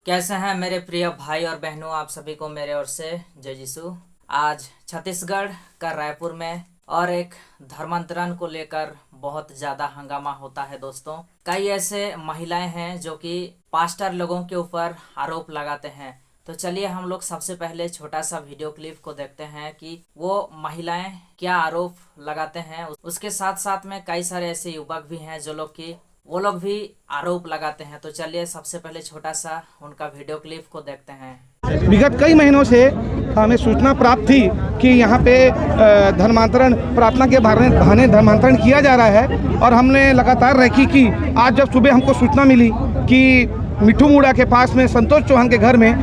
कैसे हैं मेरे प्रिय भाई और बहनों, आप सभी को मेरे ओर से जय यीशु। आज छत्तीसगढ़ का रायपुर में और एक धर्मांतरण को लेकर बहुत ज़्यादा हंगामा होता है दोस्तों। कई ऐसे महिलाएं हैं जो कि पास्टर लोगों के ऊपर आरोप लगाते हैं। तो चलिए हम लोग सबसे पहले छोटा सा वीडियो क्लिप को देखते हैं कि वो महिलाएं क्या आरोप लगाते हैं। उसके साथ साथ में कई सारे ऐसे युवक भी हैं जो लोग कि वो लोग भी आरोप लगाते हैं। तो चलिए सबसे पहले छोटा सा उनका वीडियो क्लिप को देखते हैं। विगत कई महीनों से हमें सूचना प्राप्त थी कि यहाँ पे धर्मांतरण प्रार्थना के बहाने धर्मांतरण किया जा रहा है और हमने लगातार रैकी की। आज जब सुबह हमको सूचना मिली कि मिठू मुड़ा के पास में संतोष चौहान के घर में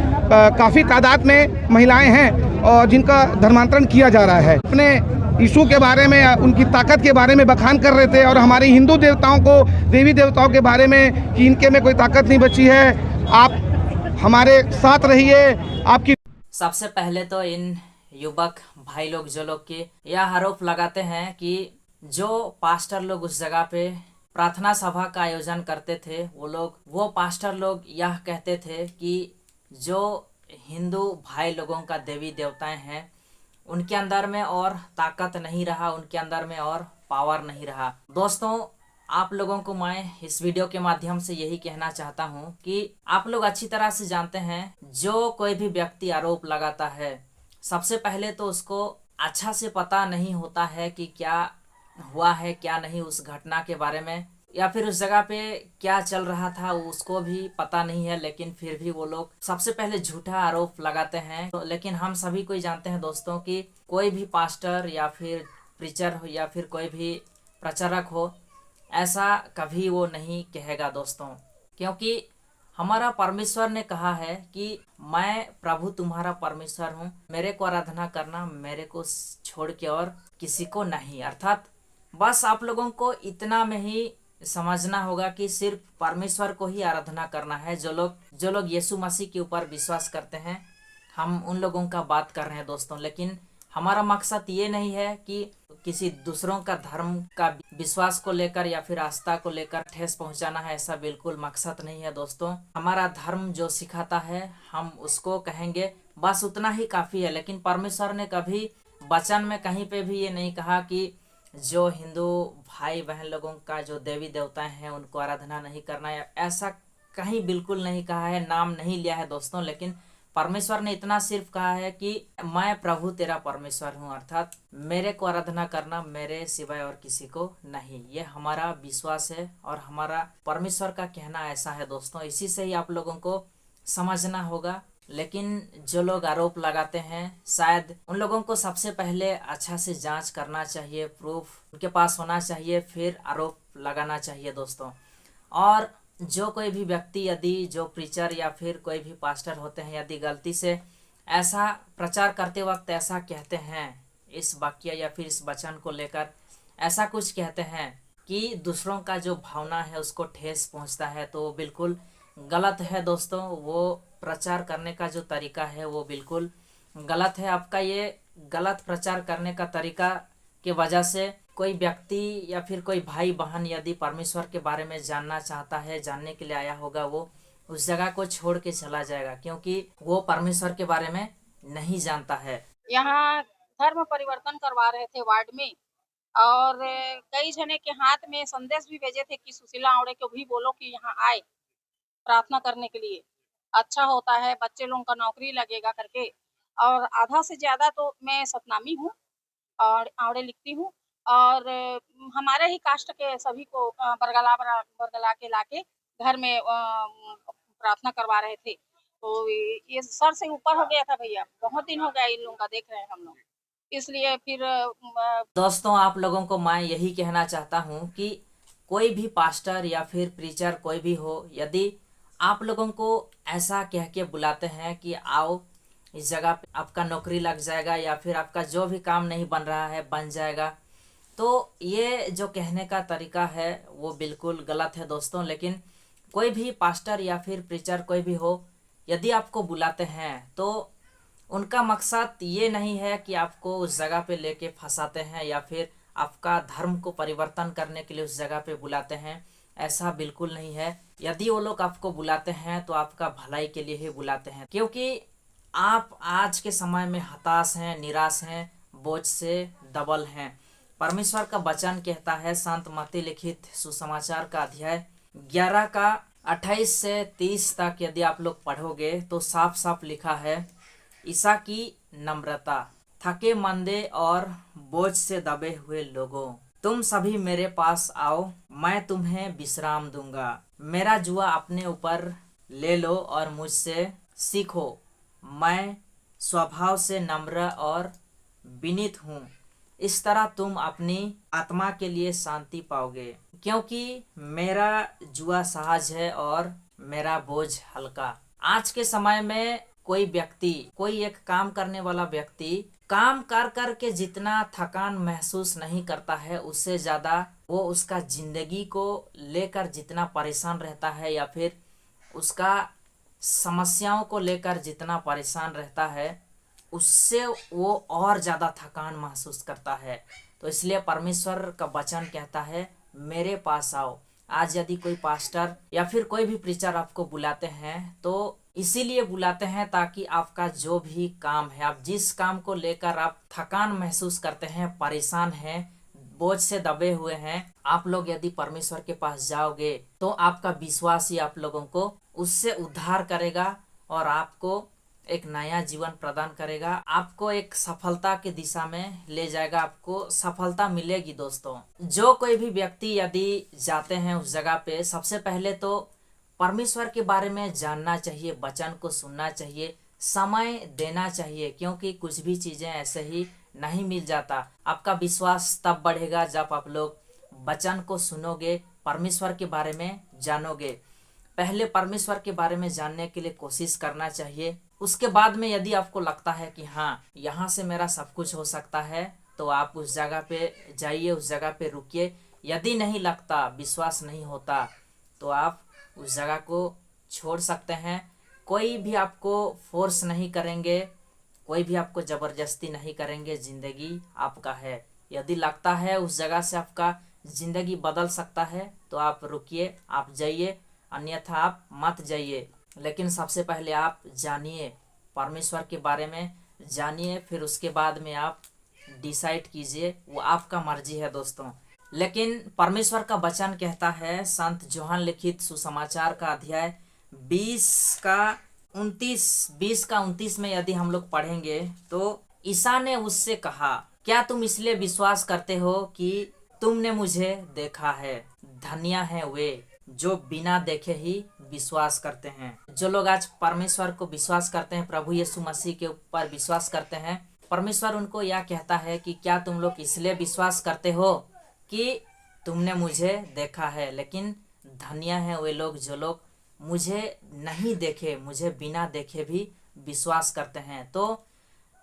काफ़ी तादाद में महिलाएं हैं और जिनका धर्मांतरण किया जा रहा है। अपने यीशु के बारे में, उनकी ताकत के बारे में बखान कर रहे थे और हमारे हिंदू देवताओं को, देवी देवताओं के बारे में कि इनके में कोई ताकत नहीं बची है। आप हमारे साथ रहिए। आपकी सबसे पहले तो इन युवक भाई लोग जो लोग के यह आरोप लगाते हैं कि जो पास्टर लोग उस जगह पे प्रार्थना सभा का आयोजन करते थे, वो पास्टर लोग यह कहते थे कि जो हिंदू भाई लोगों का देवी देवताएं हैं उनके अंदर में और ताकत नहीं रहा, उनके अंदर में और पावर नहीं रहा। दोस्तों, आप लोगों को मैं इस वीडियो के माध्यम से यही कहना चाहता हूं कि आप लोग अच्छी तरह से जानते हैं जो कोई भी व्यक्ति आरोप लगाता है, सबसे पहले तो उसको अच्छा से पता नहीं होता है कि क्या हुआ है क्या नहीं, उस घटना के बारे में या फिर उस जगह पे क्या चल रहा था उसको भी पता नहीं है। लेकिन फिर भी वो लोग सबसे पहले झूठा आरोप लगाते हैं। तो लेकिन हम सभी को जानते हैं दोस्तों कि कोई भी पास्टर या फिर प्रीचर हो या फिर कोई भी प्रचारक हो, ऐसा कभी वो नहीं कहेगा दोस्तों, क्योंकि हमारा परमेश्वर ने कहा है कि मैं प्रभु तुम्हारा परमेश्वर हूँ, मेरे को आराधना करना, मेरे को छोड़ के और किसी को नहीं। अर्थात बस आप लोगों को इतना में ही समझना होगा कि सिर्फ परमेश्वर को ही आराधना करना है। जो लोग यीशु मसीह के ऊपर विश्वास करते हैं, हम उन लोगों का बात कर रहे हैं दोस्तों। लेकिन हमारा मकसद ये नहीं है कि किसी दूसरों का धर्म का विश्वास को लेकर या फिर आस्था को लेकर ठेस पहुंचाना है, ऐसा बिल्कुल मकसद नहीं है दोस्तों। हमारा धर्म जो सिखाता है हम उसको कहेंगे, बस उतना ही काफ़ी है। लेकिन परमेश्वर ने कभी वचन में कहीं पे भी ये नहीं कहा कि जो हिंदू भाई बहन लोगों का जो देवी देवता हैं उनको आराधना नहीं करना, है ऐसा कहीं बिल्कुल नहीं कहा है, नाम नहीं लिया है दोस्तों। लेकिन परमेश्वर ने इतना सिर्फ कहा है कि मैं प्रभु तेरा परमेश्वर हूँ, अर्थात मेरे को आराधना करना, मेरे सिवाय और किसी को नहीं। ये हमारा विश्वास है और हमारा परमेश्वर का कहना ऐसा है दोस्तों। इसी से ही आप लोगों को समझना होगा। लेकिन जो लोग आरोप लगाते हैं, शायद उन लोगों को सबसे पहले अच्छा से जांच करना चाहिए, प्रूफ उनके पास होना चाहिए, फिर आरोप लगाना चाहिए दोस्तों। और जो कोई भी व्यक्ति, यदि जो प्रीचर या फिर कोई भी पास्टर होते हैं, यदि गलती से ऐसा प्रचार करते वक्त ऐसा कहते हैं, इस वाक्य या फिर इस वचन को लेकर ऐसा कुछ कहते हैं कि दूसरों का जो भावना है उसको ठेस पहुंचता है, तो बिल्कुल गलत है दोस्तों। वो प्रचार करने का जो तरीका है वो बिल्कुल गलत है। आपका ये गलत प्रचार करने का तरीका के वजह से कोई व्यक्ति या फिर कोई भाई बहन यदि परमेश्वर के बारे में जानना चाहता है, जानने के लिए आया होगा, वो उस जगह को छोड़ के चला जाएगा, क्योंकि वो परमेश्वर के बारे में नहीं जानता है। यहाँ धर्म परिवर्तन करवा रहे थे वार्ड में, और कई जने के हाथ में संदेश भी भेजे थे कि सुशीला आंवड़े को भी बोलो कि यहाँ आए प्रार्थना करने के लिए, अच्छा होता है, बच्चे लोगों का नौकरी लगेगा करके। और आधा से ज्यादा तो मैं सतनामी हूँ और आंवड़े लिखती हूँ, और हमारे ही कास्ट के सभी को बरगला के लाके घर में प्रार्थना करवा रहे थे। तो ये सर से ऊपर हो गया था भैया, बहुत दिन हो गया इन लोगों का देख रहे हैं हम लोग, इसलिए फिर दोस्तों, आप लोगों को मैं यही कहना चाहता हूँ कि कोई भी पास्टर या फिर प्रीचर कोई भी हो, यदि आप लोगों को ऐसा कह के बुलाते हैं कि आओ इस जगह पे आपका नौकरी लग जाएगा या फिर आपका जो भी काम नहीं बन रहा है बन जाएगा, तो ये जो कहने का तरीका है वो बिल्कुल गलत है दोस्तों। लेकिन कोई भी पास्टर या फिर प्रीचर कोई भी हो, यदि आपको बुलाते हैं तो उनका मकसद ये नहीं है कि आपको उस जगह पे लेके फंसाते हैं या फिर आपका धर्म को परिवर्तन करने के लिए उस जगह पे बुलाते हैं। ऐसा बिल्कुल नहीं है। यदि वो लोग आपको बुलाते हैं तो आपका भलाई के लिए ही बुलाते हैं, क्योंकि आप आज के समय में हताश हैं, निराश हैं, बोझ से दबल हैं। परमेश्वर का वचन कहता है, संत मत्ती लिखित सुसमाचार का अध्याय 11 का 28 से 30 तक यदि आप लोग पढ़ोगे तो साफ साफ लिखा है, ईसा की नम्रता। थके मंदे और बोझ से दबे हुए लोगों, तुम सभी मेरे पास आओ, मैं तुम्हें विश्राम दूंगा। मेरा जुआ अपने ऊपर ले लो और मुझसे सीखो, मैं स्वभाव से नम्र और विनीत हूँ। इस तरह तुम अपनी आत्मा के लिए शांति पाओगे, क्योंकि मेरा जुआ सहज है और मेरा बोझ हल्का। आज के समय में कोई व्यक्ति, कोई एक काम करने वाला व्यक्ति काम कर कर के जितना थकान महसूस नहीं करता है, उससे ज़्यादा वो उसका जिंदगी को लेकर जितना परेशान रहता है, या फिर उसका समस्याओं को लेकर जितना परेशान रहता है, उससे वो और ज़्यादा थकान महसूस करता है। तो इसलिए परमेश्वर का वचन कहता है, मेरे पास आओ। आज यदि कोई पास्टर या फिर कोई भी प्रीचर आपको बुलाते हैं तो इसीलिए बुलाते हैं ताकि आपका जो भी काम है, आप जिस काम को लेकर आप थकान महसूस करते हैं, परेशान हैं, बोझ से दबे हुए हैं, आप लोग यदि परमेश्वर के पास जाओगे तो आपका विश्वास ही आप लोगों को उससे उद्धार करेगा और आपको एक नया जीवन प्रदान करेगा, आपको एक सफलता की दिशा में ले जाएगा, आपको सफलता मिलेगी। दोस्तों, जो कोई भी व्यक्ति यदि जाते हैं उस जगह पे, सबसे पहले तो परमेश्वर के बारे में जानना चाहिए, वचन को सुनना चाहिए, समय देना चाहिए, क्योंकि कुछ भी चीजें ऐसे ही नहीं मिल जाता। आपका विश्वास तब बढ़ेगा जब आप लोग वचन को सुनोगे, परमेश्वर के बारे में जानोगे। पहले परमेश्वर के बारे में जानने के लिए कोशिश करना चाहिए। उसके बाद में यदि आपको लगता है कि हाँ, यहाँ से मेरा सब कुछ हो सकता है, तो आप उस जगह पे जाइए, उस जगह पे रुकिए। यदि नहीं लगता, विश्वास नहीं होता, तो आप उस जगह को छोड़ सकते हैं। कोई भी आपको फोर्स नहीं करेंगे, कोई भी आपको ज़बरदस्ती नहीं करेंगे। ज़िंदगी आपका है। यदि लगता है उस जगह से आपका ज़िंदगी बदल सकता है तो आप रुकिए, आप जाइए, अन्यथा आप मत जाइए। लेकिन सबसे पहले आप जानिए, परमेश्वर के बारे में जानिए, फिर उसके बाद में आप डिसाइड कीजिए, वो आपका मर्जी है दोस्तों। लेकिन परमेश्वर का वचन कहता है, संत यूहन्ना लिखित सुसमाचार का अध्याय 20 का 29 में यदि हम लोग पढ़ेंगे तो ईसा ने उससे कहा, क्या तुम इसलिए विश्वास करते हो कि तुमने मुझे देखा है? धन्य है वे जो बिना देखे ही विश्वास करते हैं। जो लोग आज परमेश्वर को विश्वास करते हैं, प्रभु यीशु मसीह के ऊपर विश्वास करते हैं, परमेश्वर उनको यह कहता है कि क्या तुम लोग इसलिए विश्वास करते हो कि तुमने मुझे देखा है? लेकिन धन्य है वे लोग जो लोग मुझे नहीं देखे, मुझे बिना देखे भी विश्वास करते हैं। तो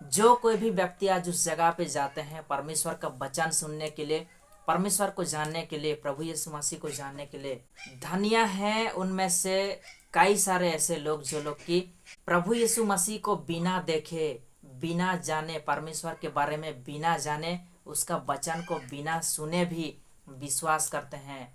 जो कोई भी व्यक्ति आज उस जगह पे जाते हैं परमेश्वर का वचन सुनने के लिए, परमेश्वर को जानने के लिए, प्रभु यीशु मसीह को जानने के लिए, धन्य है उनमें से कई सारे ऐसे लोग जो लोग कि प्रभु यीशु मसीह को बिना देखे, बिना जाने, परमेश्वर के बारे में बिना जाने, उसका वचन को बिना सुने भी विश्वास करते हैं।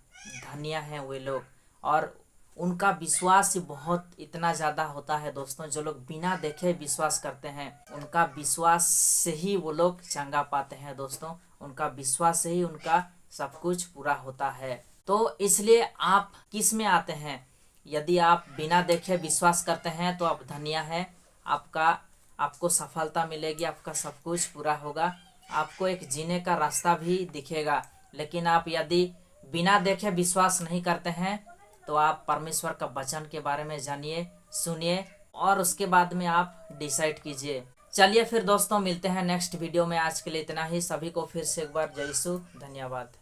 धन्य हैं वे लोग, और उनका विश्वास ही बहुत इतना ज़्यादा होता है दोस्तों। जो लोग बिना देखे विश्वास करते हैं, उनका विश्वास से ही वो लोग चंगा पाते हैं दोस्तों। उनका विश्वास से ही उनका सब कुछ पूरा होता है। तो इसलिए आप किस में आते हैं? यदि आप बिना देखे विश्वास करते हैं तो आप धन्य हैं, आपको सफलता मिलेगी, आपका सब कुछ पूरा होगा, आपको एक जीने का रास्ता भी दिखेगा। लेकिन आप यदि बिना देखे विश्वास नहीं करते हैं तो आप परमेश्वर का वचन के बारे में जानिए, सुनिए, और उसके बाद में आप डिसाइड कीजिए। चलिए फिर दोस्तों, मिलते हैं नेक्स्ट वीडियो में। आज के लिए इतना ही। सभी को फिर से एक बार जय यीशु, धन्यवाद।